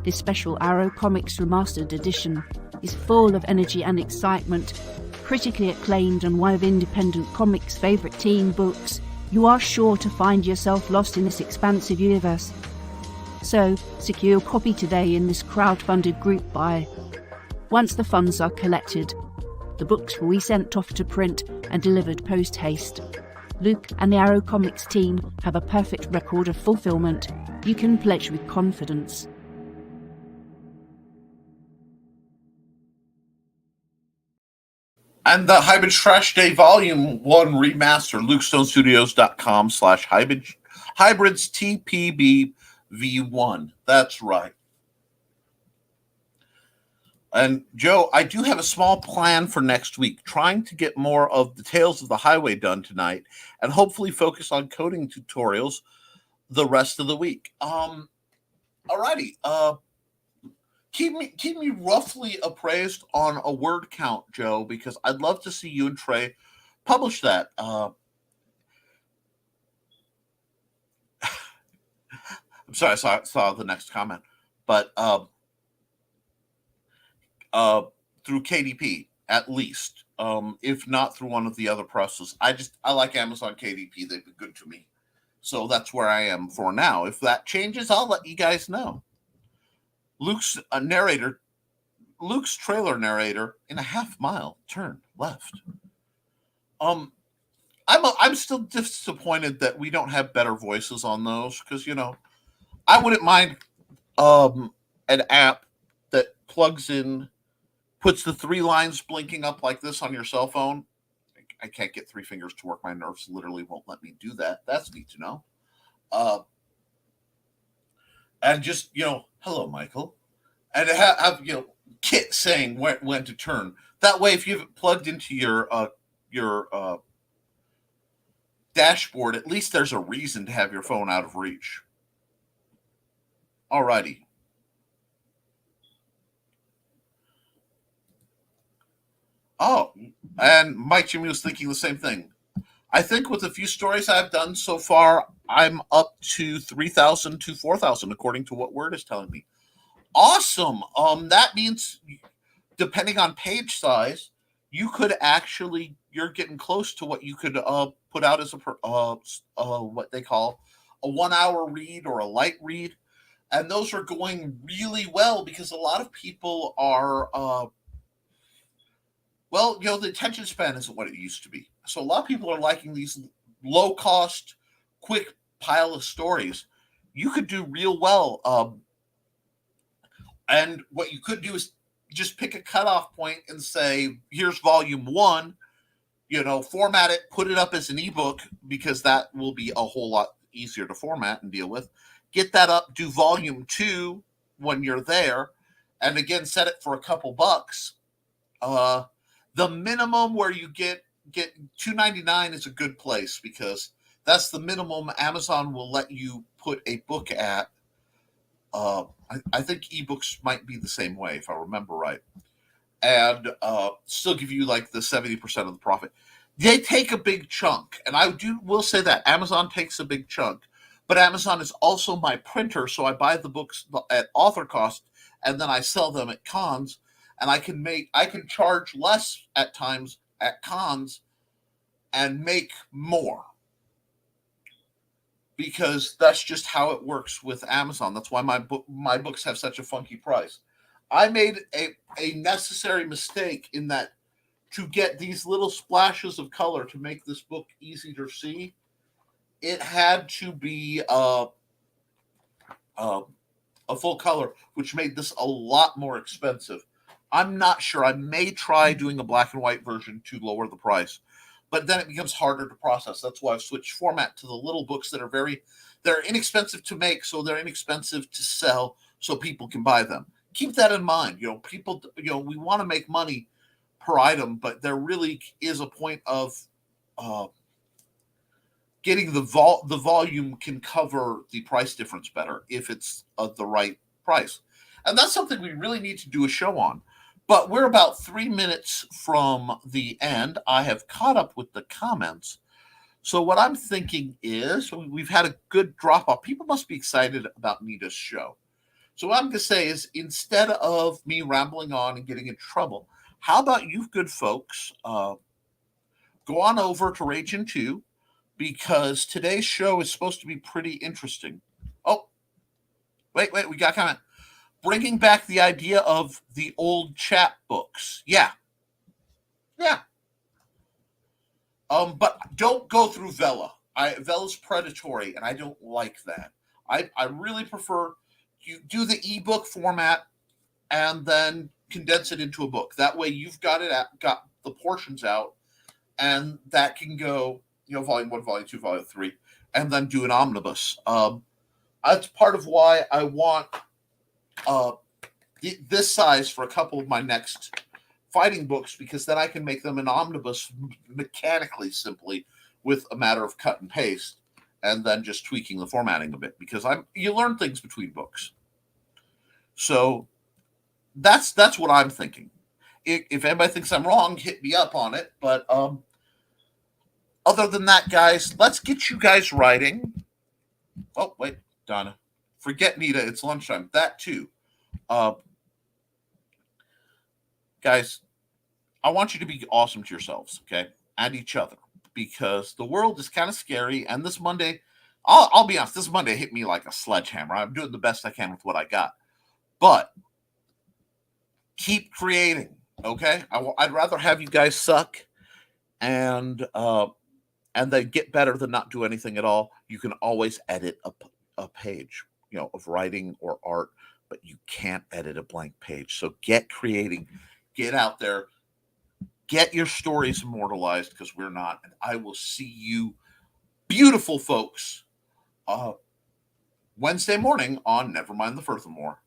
This special Arrow Comics Remastered edition is full of energy and excitement. Critically acclaimed and one of independent comics' favourite teen books, you are sure to find yourself lost in this expansive universe. So, secure your copy today in this crowd-funded group buy. Once the funds are collected, the books will be sent off to print and delivered post-haste. Luke and the Arrow Comics team have a perfect record of fulfillment. You can pledge with confidence. And the Hybrid Trash Day Volume 1 Remaster, LukeStoneStudios.com/Hybrids TPB V1. That's right. And Joe, I do have a small plan for next week, trying to get more of the Tales of the Highway done tonight, and hopefully focus on coding tutorials the rest of the week. Alrighty. Keep me roughly appraised on a word count, Joe, because I'd love to see you and Trey publish that. I'm sorry, I saw the next comment, but through KDP at least, if not through one of the other presses. I like Amazon KDP; they've been good to me, so that's where I am for now. If that changes, I'll let you guys know. Luke's trailer narrator in a half-mile turn left. I'm still disappointed that we don't have better voices on those, because I wouldn't mind an app that plugs in, puts the 3 lines blinking up like this on your cell phone. I can't get 3 fingers to work. My nerves literally won't let me do that. That's neat to know. and just, hello, Michael, and have Kit saying when to turn. That way, if you have it plugged into your dashboard, at least there's a reason to have your phone out of reach. Alrighty. Oh, and Mike Jimmy was thinking the same thing. I think with a few stories I've done so far, I'm up to 3,000 to 4,000, according to what Word is telling me. Awesome. That means, depending on page size, you're getting close to what you could put out as what they call a 1 hour read or a light read, and those are going really well because a lot of people are the attention span isn't what it used to be. So a lot of people are liking these low cost, quick pile of stories. You could do real well. And what you could do is just pick a cutoff point and say, here's volume 1, format it, put it up as an ebook, because that will be a whole lot easier to format and deal with. Get that up, do volume 2 when you're there, and again, set it for a couple bucks. The minimum where you get $2.99 is a good place, because that's the minimum Amazon will let you put a book at. I think ebooks might be the same way, if I remember right, and still give you like the 70% of the profit. They take a big chunk, and will say that Amazon takes a big chunk, but Amazon is also my printer, so I buy the books at author cost, and then I sell them at cons. And I can charge less at times at cons and make more, because that's just how it works with Amazon. That's why my books have such a funky price. I made a necessary mistake in that, to get these little splashes of color to make this book easy to see, it had to be a full color, which made this a lot more expensive. I'm not sure. I may try doing a black and white version to lower the price, but then it becomes harder to process. That's why I've switched format to the little books that they're inexpensive to make, so they're inexpensive to sell, so people can buy them. Keep that in mind. People, we want to make money per item, but there really is a point of getting the volume can cover the price difference better if it's the right price. And that's something we really need to do a show on. But we're about 3 minutes from the end. I have caught up with the comments. So what I'm thinking is, we've had a good drop off. People must be excited about Nita's show. So what I'm going to say is, instead of me rambling on and getting in trouble, how about you good folks go on over to Raging 2, because today's show is supposed to be pretty interesting. Oh, wait, we got a comment. Bringing back the idea of the old chat books. Yeah. But don't go through Vela. Vela's predatory, and I don't like that. I really prefer you do the ebook format and then condense it into a book. That way you've got the portions out, and that can go, volume 1, volume 2, volume 3, and then do an omnibus. That's part of why I want this size for a couple of my next fighting books, because then I can make them an omnibus mechanically, simply with a matter of cut and paste, and then just tweaking the formatting a bit, because you learn things between books. So that's what I'm thinking. If anybody thinks I'm wrong, hit me up on it. But other than that, guys, let's get you guys writing. Oh, wait, Donna. Forget Nita. It's lunchtime. That too. Guys, I want you to be awesome to yourselves, okay? And each other. Because the world is kind of scary. And this Monday, I'll be honest, this Monday hit me like a sledgehammer. I'm doing the best I can with what I got. But keep creating, okay? I'd rather have you guys suck and they get better than not do anything at all. You can always edit a page, of writing or art, but you can't edit a blank page. So get creating, get out there, get your stories immortalized, because we're not. And I will see you, beautiful folks, Wednesday morning on Nevermind the Furthermore.